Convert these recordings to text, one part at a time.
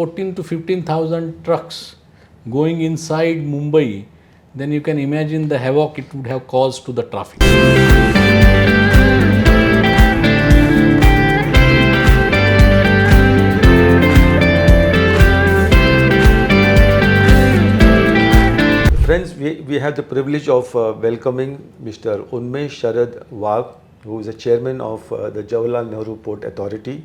14 to 15,000 trucks going inside Mumbai, then you can imagine the havoc it would have caused to the traffic. Friends, we have the privilege of welcoming Mr. Unmesh Sharad Wagh, who is the chairman of the Jawaharlal Nehru Port Authority.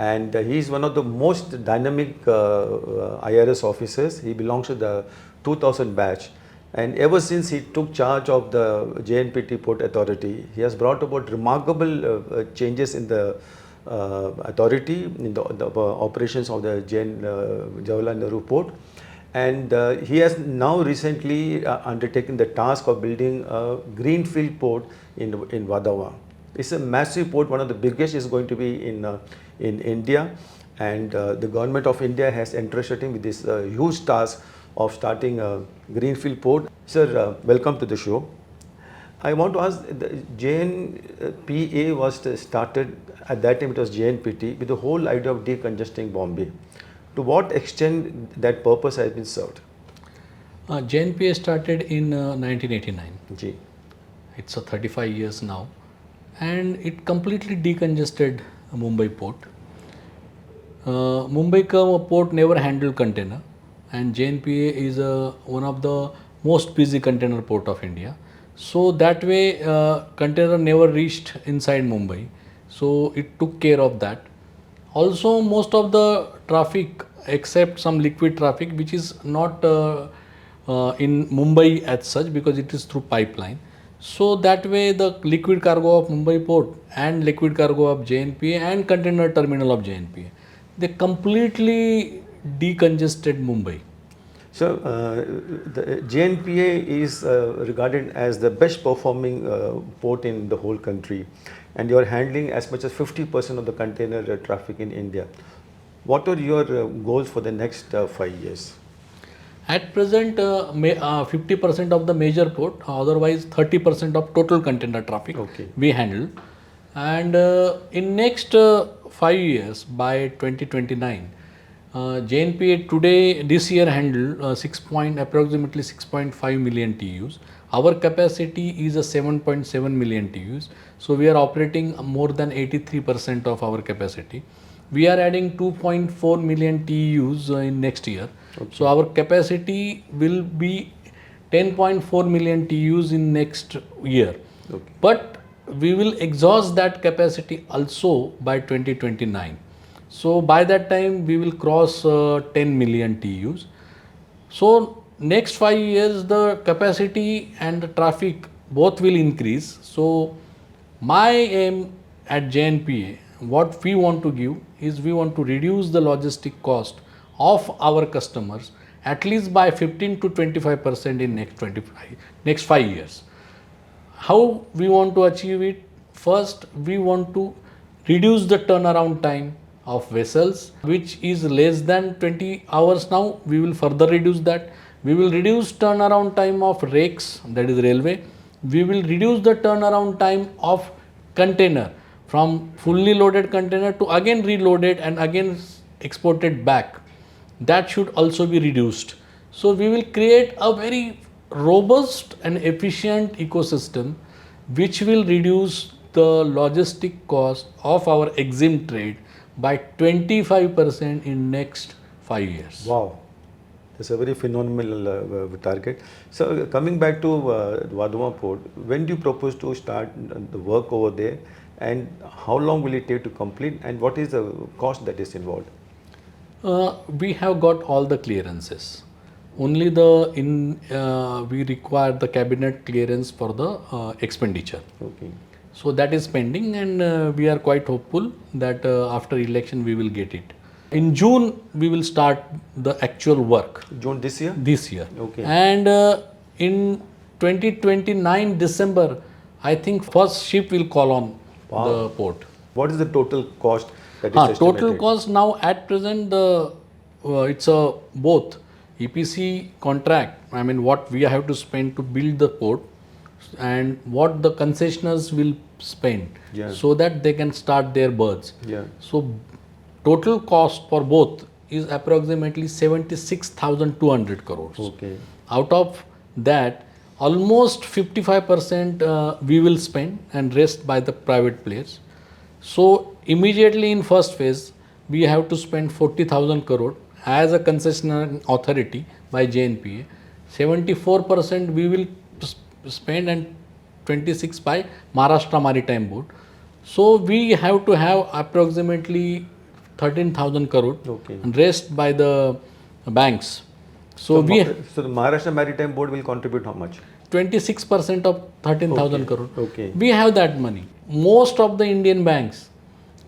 And he is one of the most dynamic IRS officers. He belongs to the 2000 batch. And ever since he took charge of the JNPA Port Authority, he has brought about remarkable changes in the authority, in the operations of the Jawaharlal Nehru Port. And he has now recently undertaken the task of building a greenfield port in Vadava. It's a massive port, one of the biggest is going to be in India, and the government of India has entrusted him with this huge task of starting a greenfield port. Sir, welcome to the show. I want to ask, the JNPA was started, at that time it was JNPT, with the whole idea of decongesting Bombay. To what extent that purpose has been served? JNPA started in 1989. Ji. It's 35 years now, and it completely decongested Mumbai port. Mumbai port never handled container, and JNPA is one of the most busy container port of India. So that way container never reached inside Mumbai. So it took care of that. Also, most of the traffic, except some liquid traffic, which is not in Mumbai as such, because it is through pipeline. So that way the liquid cargo of Mumbai port and liquid cargo of JNPA and container terminal of JNPA, they completely decongested Mumbai. So the JNPA is regarded as the best performing port in the whole country, and you are handling as much as 50% of the container traffic in India. What are your goals for the next 5 years? At present, 50% of the major port, otherwise 30% of total container traffic we handle. And in next 5 years, by 2029, JNPA today, this year handle approximately 6.5 million TEUs. Our capacity is a 7.7 million TEUs. So we are operating more than 83% of our capacity. We are adding 2.4 million TEUs in next year. So our capacity will be 10.4 million TEUs in next year. But we will exhaust that capacity also by 2029. So by that time we will cross 10 million TEUs. So next 5 years the capacity and the traffic both will increase. So my aim at JNPA, what we want to give is we want to reduce the logistic cost of our customers at least by 15 to 25% in next 5 years. How we want to achieve it? First, we want to reduce the turnaround time of vessels, which is less than 20 hours now. We will further reduce that. We will reduce turnaround time of rakes, that is railway. We will reduce the turnaround time of container from fully loaded container to again reloaded and again exported back. That should also be reduced. So we will create a very robust and efficient ecosystem which will reduce the logistic cost of our EXIM trade by 25% in next 5 years. Wow, that's a very phenomenal target. So coming back to Vadava port, when do you propose to start the work over there, and how long will it take to complete, and what is the cost that is involved? We have got all the clearances. Only we require the cabinet clearance for the expenditure. Okay. So that is pending, and we are quite hopeful that after election we will get it. In June we will start the actual work. June this year? This year. Okay. And in 2029 December, I think first ship will call on the port. What is the total cost that is estimated? Total cost now at present, it's a both EPC contract, I mean what we have to spend to build the port and what the concessioners will spend, so that they can start their berths. Yeah. So total cost for both is approximately 76,200 crores. Okay. Out of that, almost 55% we will spend and rest by the private players. So immediately in first phase, we have to spend 40,000 crore as a concessional authority by JNPA. 74% we will spend and 26 by Maharashtra Maritime Board. So we have to have approximately 13,000 crore Okay. and rest by the banks. So we So the Maharashtra Maritime Board will contribute how much? 26% of 13,000 crore. Okay. We have that money. Most of the Indian banks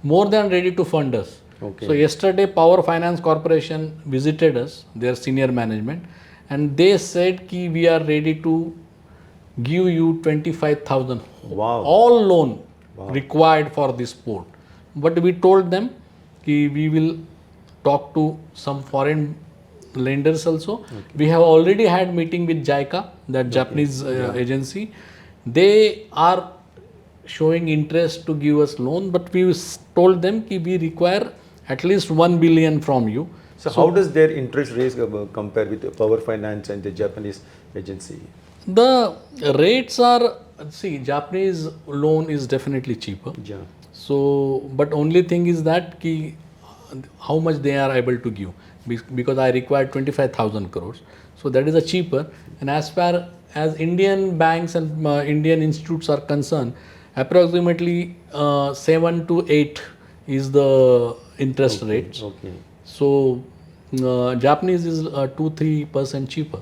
more than ready to fund us. Okay. So yesterday Power Finance Corporation visited us, their senior management, and they said ki we are ready to give you 25,000 Wow. all loan required for this port. But we told them ki we will talk to some foreign lenders also. We have already had meeting with JICA, that Japanese agency. They are showing interest to give us loan, but we told them ki we require at least 1 billion from you. So how does their interest rates compare with the Power Finance and the Japanese agency? The rates are, see, Japanese loan is definitely cheaper. Yeah. So, but only thing is that ki how much they are able to give, because I require 25,000 crores. So that is a cheaper. And as far as Indian banks and Indian institutes are concerned, approximately 7 to 8 is the interest rates. Okay. So Japanese is 2-3% cheaper,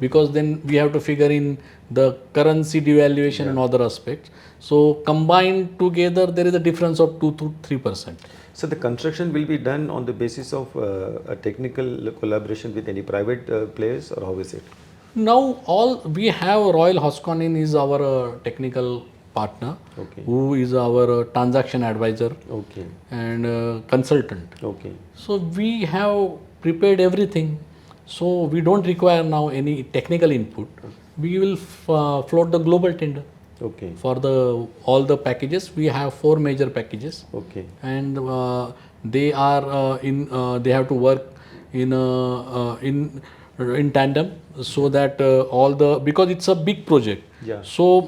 because then we have to figure in the currency devaluation and other aspects. So combined together, there is a difference of 2 to 3%. So the construction will be done on the basis of a technical collaboration with any private players, or how is it? Now all we have, Royal Hoskonin is our technical partner, Okay. who is our transaction advisor Okay. and consultant. Okay. So we have prepared everything. So we don't require now any technical input. We will float the global tender Okay. for all the packages. We have 4 major packages, Okay. and they are they have to work in tandem, so that all the, because it's a big project. Yeah. So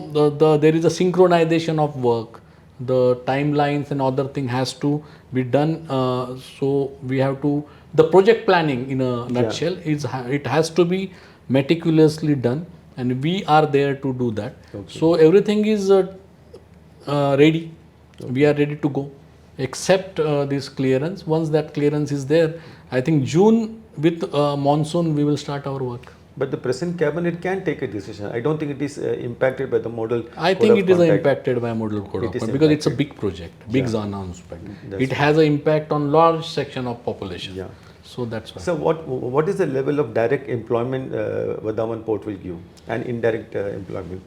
there is a synchronization of work. The timelines and other thing has to be done. So we have to, the project planning in a nutshell is it has to be meticulously done, and we are there to do that. So everything is ready. We are ready to go, except this clearance. Once that clearance is there, I think June with monsoon we will start our work. But the present cabinet can take a decision. I don't think it is impacted by the model. I think it is impacted by model code of conduct, because it's a big project, big announcement. It has an impact on large section of population. Yeah. So that's why. So what is the level of direct employment Vadhavan port will give, and indirect employment?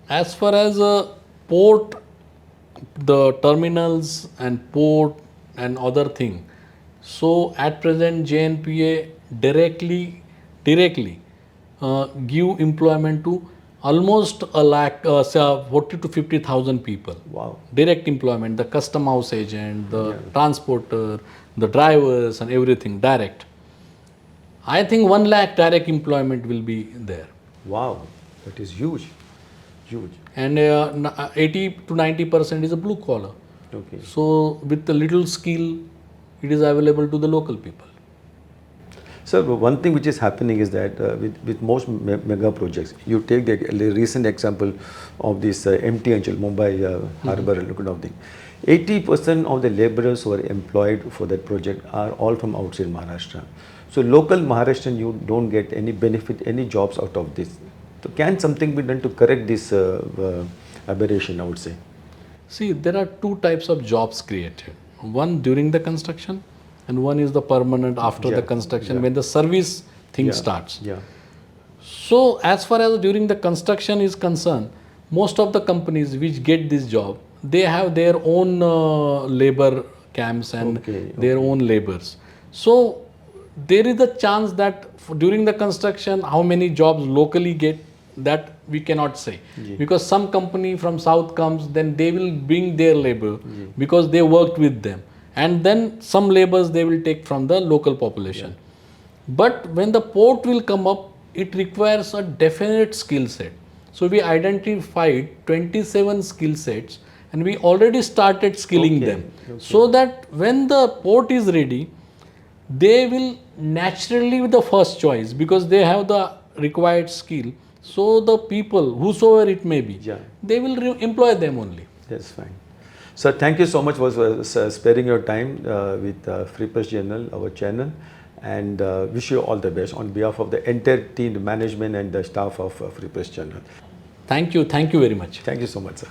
As far as port, the terminals and port and other thing, so at present JNPA directly give employment to almost 40 to 50,000 people. Wow. Direct employment, the custom house agent, the transporter, the drivers and everything direct. I think 1 lakh direct employment will be there. Wow, that is huge, huge. And 80 to 90% is a blue collar. Okay. So with the little skill, it is available to the local people. So one thing which is happening is that with most mega projects, you take the recent example of this MT Anchal, Mumbai harbour kind of thing. 80% of the labourers who are employed for that project are all from outside Maharashtra. So local Maharashtrian, you don't get any benefit, any jobs out of this. So can something be done to correct this aberration, I would say? See, there are 2 types of jobs created. One during the construction, and one is the permanent after the construction, when the service thing starts. Yeah. So as far as during the construction is concerned, most of the companies which get this job, they have their own labor camps and their own laborers. So there is a chance that during the construction, how many jobs locally get, that we cannot say. Because some company from south comes, then they will bring their labor because they worked with them. and then some labors they will take from the local population. But when the port will come up, it requires a definite skill set. So we identified 27 skill sets and we already started skilling them, so that when the port is ready, they will naturally be the first choice because they have the required skill. So the people, whosoever it may be, they will employ them only. That's fine. So thank you so much for sparing your time with Free Press Journal, our channel, and wish you all the best on behalf of the entire team, the management and the staff of Free Press Journal. Thank you very much. Thank you so much, sir.